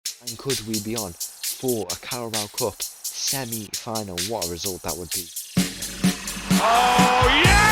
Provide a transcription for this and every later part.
And could we be on for a Carabao Cup semi-final? What a result that would be. Oh, yeah!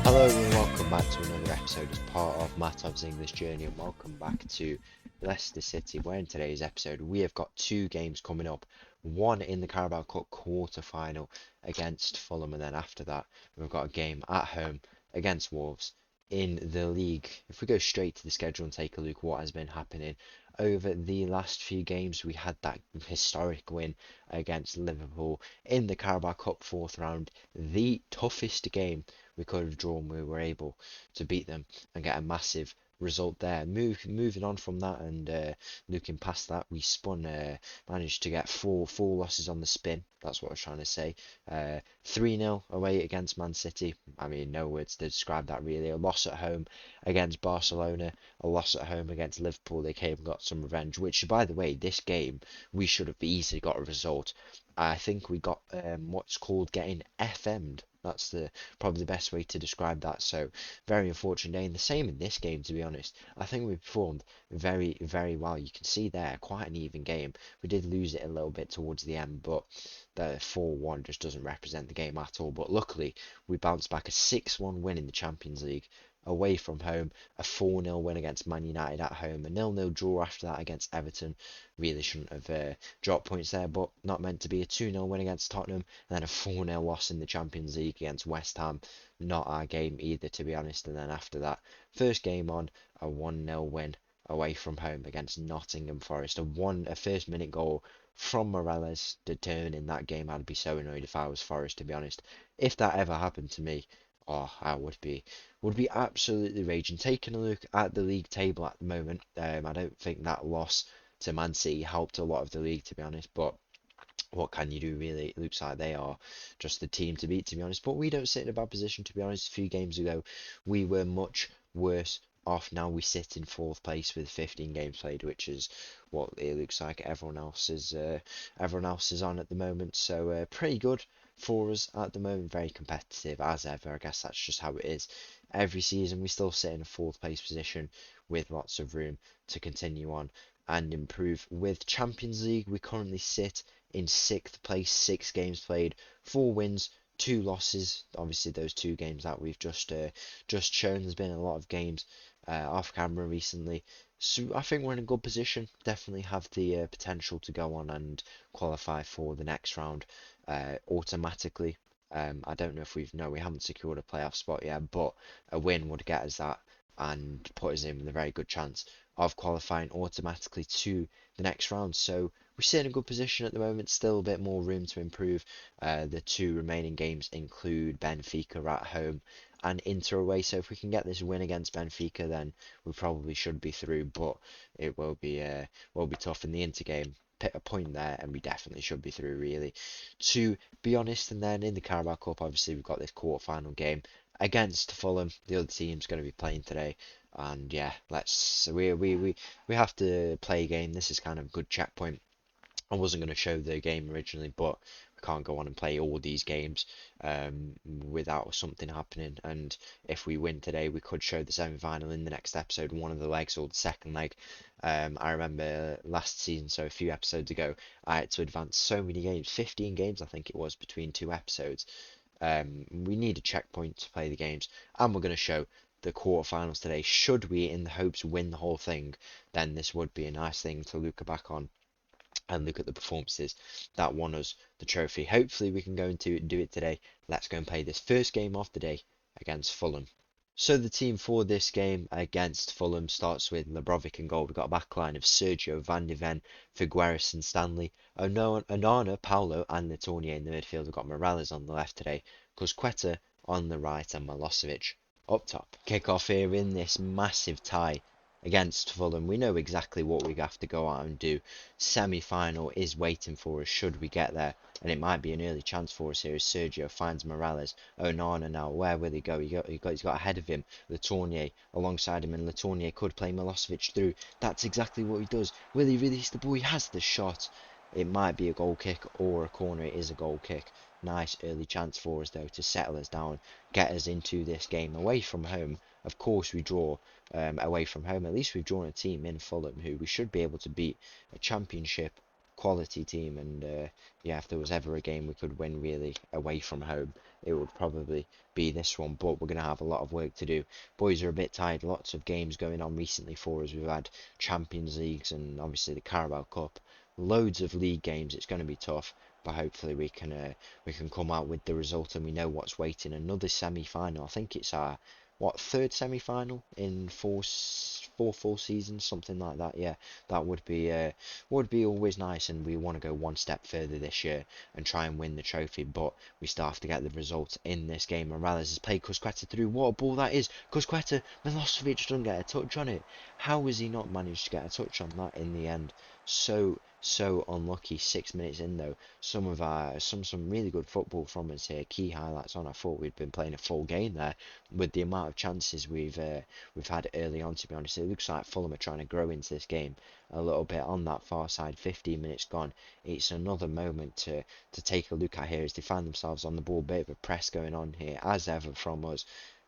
Hello and welcome back to another episode as part of Mattov's English Journey, and welcome back to Leicester City, where in today's episode we have got two games coming up. One in the Carabao Cup quarter-final against Fulham, and then after that we've got a game at home against Wolves in the league. If we go straight to the schedule and take a look at what has been happening over the last few games, we had that historic win against Liverpool in the Carabao Cup fourth round, the toughest game we could have drawn. We were able to beat them and get a massive result there. Moving on from that and looking past that, we managed to get four losses on the spin. That's what I was trying to say. 3-0 away against Man City. I mean, no words to describe that really. A loss at home against Barcelona. A loss at home against Liverpool. They came and got some revenge, which, by the way, this game we should have easily got a result. I think we got what's called getting FM'd. That's probably the best way to describe that. So very unfortunate day, and the same in this game, to be honest. I think we performed very, very well. You can see there, quite an even game. We did lose it a little bit towards the end, but the 4-1 just doesn't represent the game at all. But luckily, we bounced back a 6-1 win in the Champions League away from home, a 4-0 win against Man United at home, a 0-0 draw after that against Everton. Really shouldn't have dropped points there, but not meant to be. A 2-0 win against Tottenham, and then a 4-0 loss in the Champions League against West Ham. Not our game either, to be honest. And then after that, first game on, a 1-0 win away from home against Nottingham Forest. A first minute goal from Morales determining that game. I'd be so annoyed if I was Forest, to be honest. If that ever happened to me, oh, I would be absolutely raging. Taking a look at the league table at the moment, I don't think that loss to Man City helped a lot of the league, to be honest, but what can you do really? It looks like they are just the team to beat, to be honest, but we don't sit in a bad position, to be honest. A few games ago we were much worse off. Now we sit in fourth place with 15 games played, which is what it looks like everyone else is on at the moment, so pretty good for us at the moment. Very competitive as ever. I guess that's just how it is every season. We still sit in a fourth place position with lots of room to continue on and improve. With Champions League, we currently sit in sixth place, 6 games played, 4 wins, 2 losses. Obviously, those 2 games that we've just shown. There's been a lot of games off camera recently, so I think we're in a good position. Definitely have the potential to go on and qualify for the next round automatically. I don't know if we haven't secured a playoff spot yet, but a win would get us that and put us in with a very good chance of qualifying automatically to the next round. So we sit in a good position at the moment. Still a bit more room to improve. The 2 remaining games include Benfica at home and Inter away. So if we can get this win against Benfica, then we probably should be through. But it will be tough in the Inter game. Pick a point there, and we definitely should be through, really, to be honest. And then in the Carabao Cup, obviously we've got this quarter-final game against Fulham. The other team's going to be playing today, and yeah, we have to play a game. This is kind of a good checkpoint. I wasn't going to show the game originally, but we can't go on and play all these games without something happening. And if we win today, we could show the semi-final in the next episode, one of the legs or the second leg. I remember last season, so a few episodes ago, I had to advance so many games, 15 games I think it was, between 2 episodes. We need a checkpoint to play the games, and we're going to show the quarterfinals today. Should we, in the hopes, win the whole thing, then this would be a nice thing to look back on and look at the performances that won us the trophy. Hopefully we can go into do it today. Let's go and play this first game of the day against Fulham. So the team for this game against Fulham starts with Labrovic in goal. We've got a backline of Sergio, Van de Ven, Figueres and Stanley, Onana, Paulo and Letournier in the midfield. We've got Morales on the left today, Cusqueta on the right and Milosevic up top. Kick off here in this massive tie against Fulham. We know exactly what we have to go out and do. Semi-final is waiting for us should we get there, and it might be an early chance for us here as Sergio finds Morales. Onana now, where will he go? He's got ahead of him Letournier alongside him, and Letournier could play Milosevic through. That's exactly what he does. Will he release the ball? He has the shot. It might be a goal kick or a corner. It is a goal kick. Nice early chance for us though to settle us down, get us into this game away from home. Of course we draw away from home. At least we've drawn a team in Fulham who we should be able to beat, a championship quality team. And yeah, if there was ever a game we could win really away from home, it would probably be this one. But we're going to have a lot of work to do. Boys are a bit tired. Lots of games going on recently for us. We've had Champions Leagues and obviously the Carabao Cup. Loads of league games. It's going to be tough, but hopefully we can come out with the result, and we know what's waiting. Another semi-final. I think it's our third semi-final in four full seasons, something like that. Yeah, that would be always nice, and we want to go one step further this year and try and win the trophy. But we still have to get the result in this game. Morales has played Cusqueta through. What a ball that is! Cusqueta, Milosevic doesn't get a touch on it. How has he not managed to get a touch on that in the end? So unlucky. 6 minutes in though, some really good football from us here. Key highlights on. I thought we'd been playing a full game there with the amount of chances we've had early on. To be honest, it looks like Fulham are trying to grow into this game a little bit on that far side. 15 minutes gone. It's another moment to take a look at here as they find themselves on the ball. Bit of a press going on here as ever from us.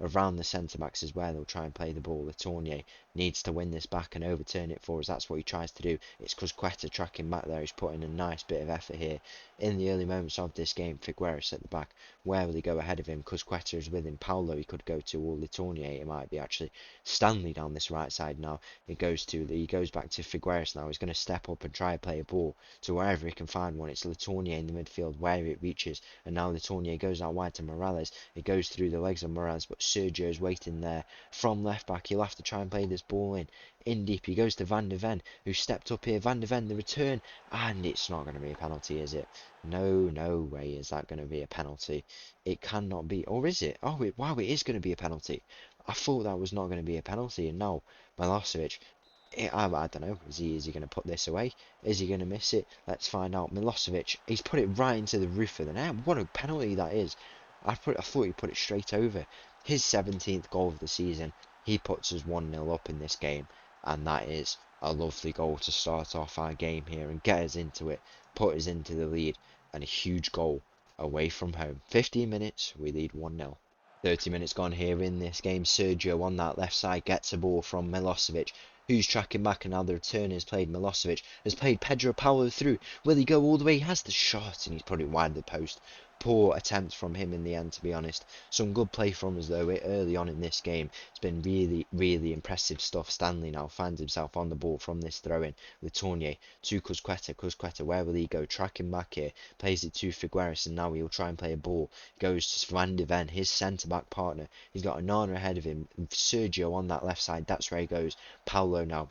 Around the centre backs as well, they'll try and play the ball. Letournier needs to win this back and overturn it for us. That's what he tries to do. It's Cusqueta tracking back there. He's putting a nice bit of effort here in the early moments of this game. Figueres at the back. Where will he go ahead of him? Cusqueta is with him. Paulo he could go to, or Letournier it might be actually. Stanley down this right side now. He goes back to Figueres now. He's going to step up and try and play a ball to wherever he can find one. It's Letournier in the midfield where it reaches, and now Letournier goes out wide to Morales. It goes through the legs of Morales, but Sergio's waiting there from left back. He'll have to try and play this ball in deep. He goes to Van de Ven, who stepped up here. Van de Ven, the return, and it's not going to be a penalty, is it? No way is that going to be a penalty. It cannot be, or is it? Oh, wow, it is going to be a penalty. I thought that was not going to be a penalty, and now Milosevic. I don't know. Is he going to put this away? Is he going to miss it? Let's find out. Milosevic, he's put it right into the roof of the net. What a penalty that is. I thought he put it straight over. His 17th goal of the season. He puts us 1-0 up in this game, and that is a lovely goal to start off our game here and get us into it, put us into the lead, and a huge goal away from home. 15 minutes, we lead 1-0. 30 minutes gone here in this game. Sergio on that left side gets a ball from Milosevic, who's tracking back, and now the return has played Milosevic, has played Pedro Paulo through. Will he go all the way? He has the shot, and he's put it wide of the post. Poor attempt from him in the end, to be honest. Some good play from us though early on in this game. It's been really impressive stuff. Stanley now finds himself on the ball from this throw-in. Letournier to Cusqueta, where will he go? Tracking back here, plays it to Figueres, and now he'll try and play a ball. Goes to Van de Ven, his centre-back partner. He's got Onana ahead of him. Sergio on that left side, that's where he goes. Paulo now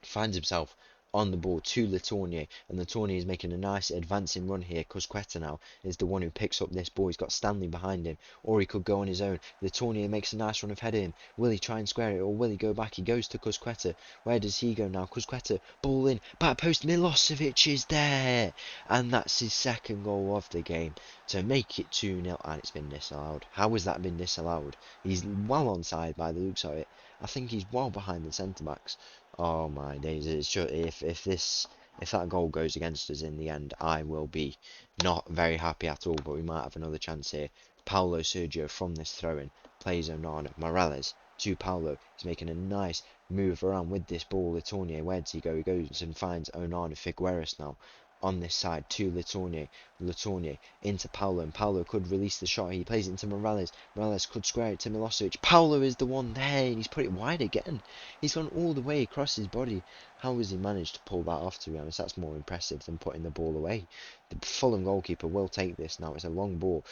finds himself on the ball to Letournier, and Letournier is making a nice advancing run here. Cusqueta now is the one who picks up this ball. He's got Stanley behind him, or he could go on his own. Letournier makes a nice run ahead of him. Will he try and square it, or will he go back? He goes to Cusqueta. Where does he go now? Cusqueta, ball in, back post. Milosevic is there, and that's his second goal of the game to make it 2-0, and it's been disallowed. How has that been disallowed? He's well onside by the looks of it. I think he's well behind the centre backs. Oh my days! It's just, if that goal goes against us in the end, I will be not very happy at all. But we might have another chance here. Paulo Sergio from this throw-in plays Onana. Morales to Paulo. He's making a nice move around with this ball. Letournier, where does he go? He goes and finds Onana. Figueres now on this side to Letournier. Letournier into Paulo, and Paulo could release the shot. He plays it into Morales. Morales could square it to Milosevic. Paulo is the one there, and he's put it wide again. He's gone all the way across his body. How has he managed to pull that off, to be honest? That's more impressive than putting the ball away. The Fulham goalkeeper will take this now. It's a long ball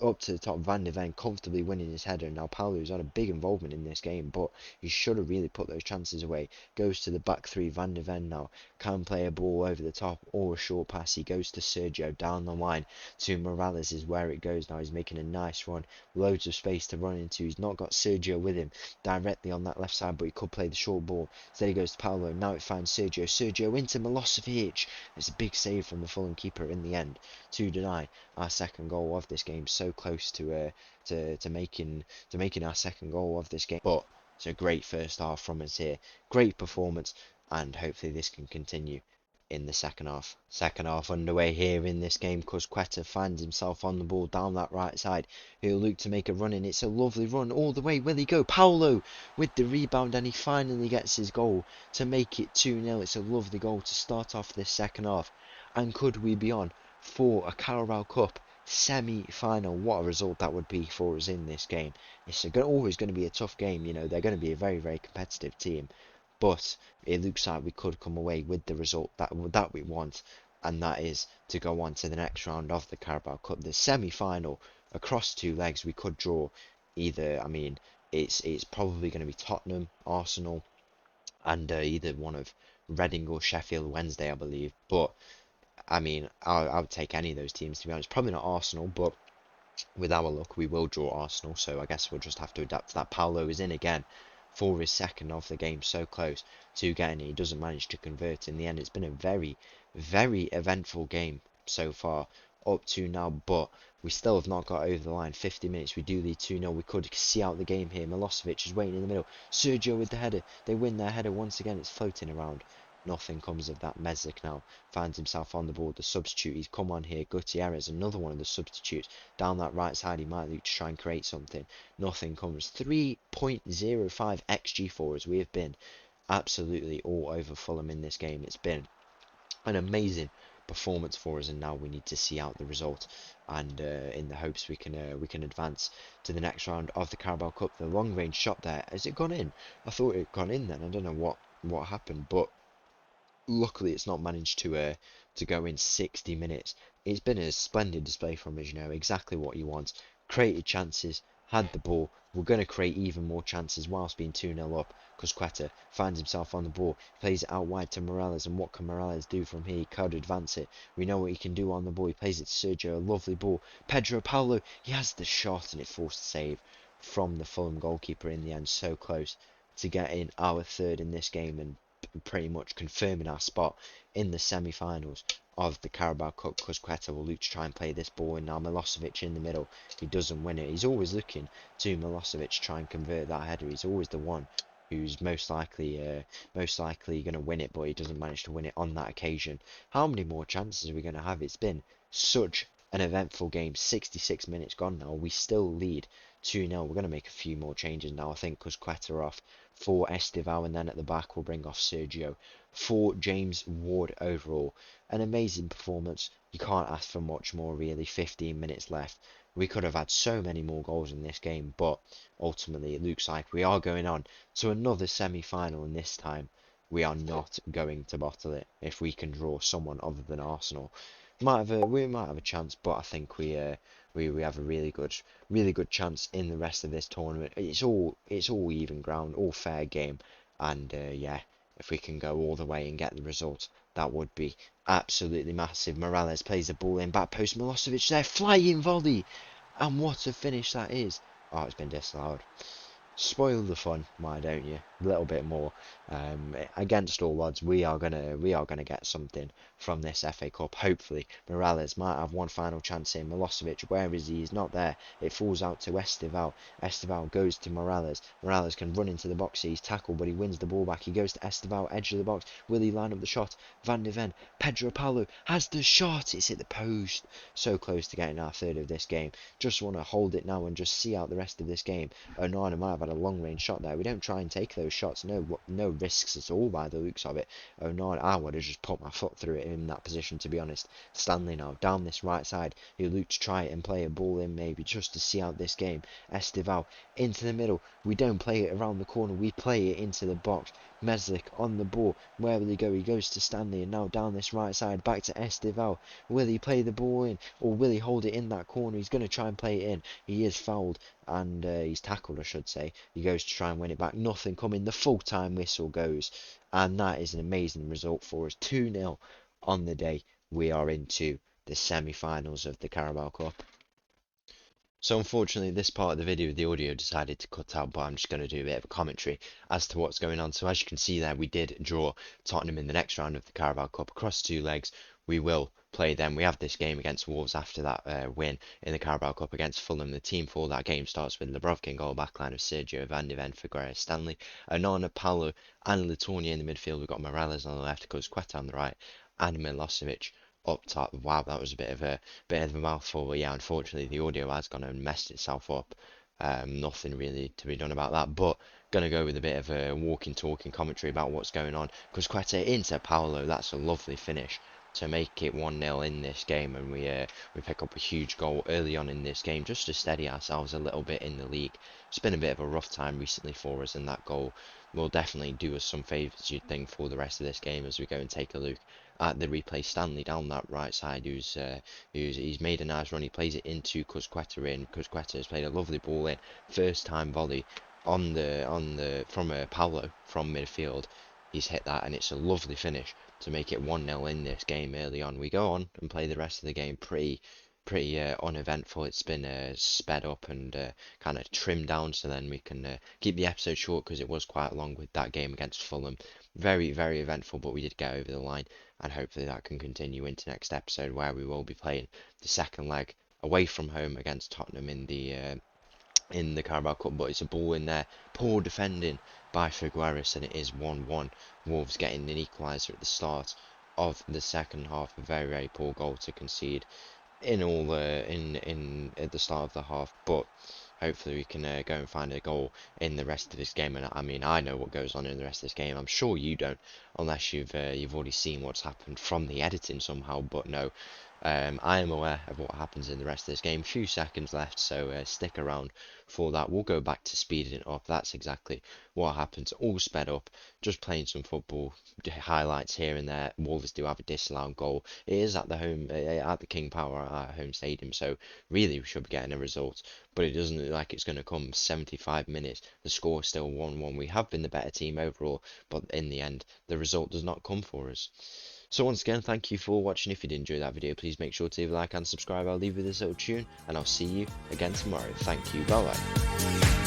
up to the top. Van de Ven comfortably winning his header. Now Paulo's had a big involvement in this game, but he should have really put those chances away. Goes to the back three. Van de Ven now can play a ball over the top or a short pass. He goes to Sergio down the line to Morales is where it goes now. He's making a nice run. Loads of space to run into. He's not got Sergio with him directly on that left side, but he could play the short ball. Instead he goes to Paulo. Now it finds Sergio. Sergio into Milosevic. It's a big save from the Fulham keeper in the end to deny our second goal of this game. So close to making our second goal of this game, but it's a great first half from us here. Great performance, and hopefully this can continue. in the second half. Second half underway here in this game. Cusqueta finds himself on the ball down that right side. He'll look to make a run in. It's a lovely run all the way. Will he go? Paulo with the rebound, and he finally gets his goal to make it 2-0. It's a lovely goal to start off this second half. And could we be on for a Carabao Cup semi-final? What a result that would be for us in this game. It's always going to be a tough game. You know, they're going to be a very, very competitive team. But it looks like we could come away with the result that we want, and that is to go on to the next round of the Carabao Cup, the semi-final. Across two legs, we could draw either. I mean, it's probably going to be Tottenham, Arsenal, and either one of Reading or Sheffield Wednesday, I believe. But I mean, I would take any of those teams, to be honest. Probably not Arsenal, but with our luck, we will draw Arsenal. So I guess we'll just have to adapt to that. Paulo is in again for his second of the game, so close to getting it. He doesn't manage to convert in the end. It's been a very, very eventful game so far up to now, but we still have not got over the line. 50 minutes, we do lead 2-0. We could see out the game here. Milosevic is waiting in the middle. Sergio with the header. They win their header once again. It's floating around. Nothing comes of that. Meslic now finds himself on the board. The substitute, he's come on here. Gutierrez, another one of the substitutes. Down that right side, he might look to try and create something. Nothing comes. 3.05 XG for us. We have been absolutely all over Fulham in this game. It's been an amazing performance for us, and now we need to see out the result, and in the hopes we can advance to the next round of the Carabao Cup. The long range shot there, has it gone in? I thought it had gone in then. I don't know what happened, but luckily it's not managed to go in 60 minutes. It's been a splendid display from us, you know, exactly what you want. Created chances, had the ball. We're going to create even more chances whilst being 2-0 up, because Quetta finds himself on the ball, plays it out wide to Morales, and what can Morales do from here? He could advance it. We know what he can do on the ball. He plays it to Sergio, a lovely ball. Pedro Paulo, he has the shot, and it forced a save from the Fulham goalkeeper in the end. So close to getting our third in this game, and pretty much confirming our spot in the semi-finals of the Carabao Cup, because Quetta will look to try and play this ball in. Now Milosevic in the middle, he doesn't win it. He's always looking to Milosevic to try and convert that header. He's always the one who's most likely going to win it, but he doesn't manage to win it on that occasion. How many more chances are we going to have? It's been such an eventful game. 66 minutes gone now. We still lead 2-0. We're going to make a few more changes now, I think, because Quetta off for Estival, and then at the back we'll bring off Sergio for James Ward. Overall, an amazing performance. You can't ask for much more, really. 15 minutes left. We could have had so many more goals in this game, but ultimately it looks like we are going on to another semi-final, and this time we are not going to bottle it. If we can draw someone other than Arsenal, we might have a chance, but I think we have a really good chance in the rest of this tournament. It's all even ground, all fair game, and yeah, if we can go all the way and get the result, that would be absolutely massive. Morales plays the ball in, back post, Milosevic there, flying volley, and what a finish that is. Oh, it's been disallowed. Spoil the fun, why don't you? A little bit more. Against all odds, we are gonna get something from this FA Cup. Hopefully, Morales might have one final chance in. Milosevic, where is he? He's not there. It falls out to Estival. Estival goes to Morales. Morales can run into the box. He's tackled, but he wins the ball back. He goes to Estival, edge of the box. Will he line up the shot? Van de Ven. Pedro Paulo has the shot. It's hit the post. So close to getting our third of this game. Just want to hold it now and just see out the rest of this game. Onana might have had a long range shot there. We don't try and take those shots. No risks at all by the looks of it. Onana, I would have just put my foot through it in that position, to be honest. Stanley now down this right side. He'll look to try it and play a ball in, maybe just to see out this game. Estival into the middle. We don't play it around the corner. We play it into the box. Meslic on the ball. Where will he go? He goes to Stanley, and now down this right side back to Estival. Will he play the ball in, or will he hold it in that corner? He's going to try and play it in. He is fouled, and he's tackled, I should say. He goes to try and win it back. Nothing coming. The full-time whistle goes, and that is an amazing result for us. 2-0 on the day. We are into the semi-finals of the Carabao Cup. So unfortunately, this part of the video, the audio decided to cut out, but I'm just going to do a bit of a commentary as to what's going on. So as you can see there, we did draw Tottenham in the next round of the Carabao Cup across two legs. We will play them. We have this game against Wolves after that win in the Carabao Cup against Fulham. The team for that game starts with Lebrovkin goal, backline of Sergio, Van de Ven, Figueres, Stanley, Onana, Paulo, and Latonia in the midfield. We've got Morales on the left, Cusqueta on the right, and Milosevic up top. Wow, that was a bit of a mouthful. But yeah, unfortunately, the audio has gone and messed itself up. Nothing really to be done about that. But gonna go with a bit of a walking, talking commentary about what's going on. Cusqueta into Paolo. That's a lovely finish to make it 1-0 in this game, and we pick up a huge goal early on in this game just to steady ourselves a little bit in the league. It's been a bit of a rough time recently for us, and that goal will definitely do us some favours, you'd think, for the rest of this game as we go and take a look at the replay. Stanley down that right side, he's made a nice run. He plays it into Cusqueta in. Cusqueta has played a lovely ball in, first time volley from Paulo from midfield. He's hit that, and it's a lovely finish to make it 1-0 in this game early on. We go on and play the rest of the game pretty uneventful. It's been sped up and kind of trimmed down, so then we can keep the episode short because it was quite long with that game against Fulham. Very, very eventful, but we did get over the line, and hopefully that can continue into next episode where we will be playing the second leg away from home against Tottenham in the Carabao Cup. But it's a ball in there, poor defending by Figueres, and it is 1-1. Wolves getting an equaliser at the start of the second half. A very, very poor goal to concede in at the start of the half, but hopefully we can go and find a goal in the rest of this game. And I mean, I know what goes on in the rest of this game. I'm sure you don't, unless you've already seen what's happened from the editing somehow. But no, I am aware of what happens in the rest of this game. Few seconds left, so stick around for that. We'll go back to speeding it up. That's exactly what happens. All sped up, just playing some football, highlights here and there. Wolves do have a disallowed goal. It is at the King Power at our home stadium, so really we should be getting a result. But it doesn't look like it's going to come. 75 minutes, the score is still 1-1. We have been the better team overall, but in the end, the result does not come for us. So once again, thank you for watching. If you did enjoy that video, please make sure to leave a like and subscribe. I'll leave you with this little tune, and I'll see you again tomorrow. Thank you. Bye bye.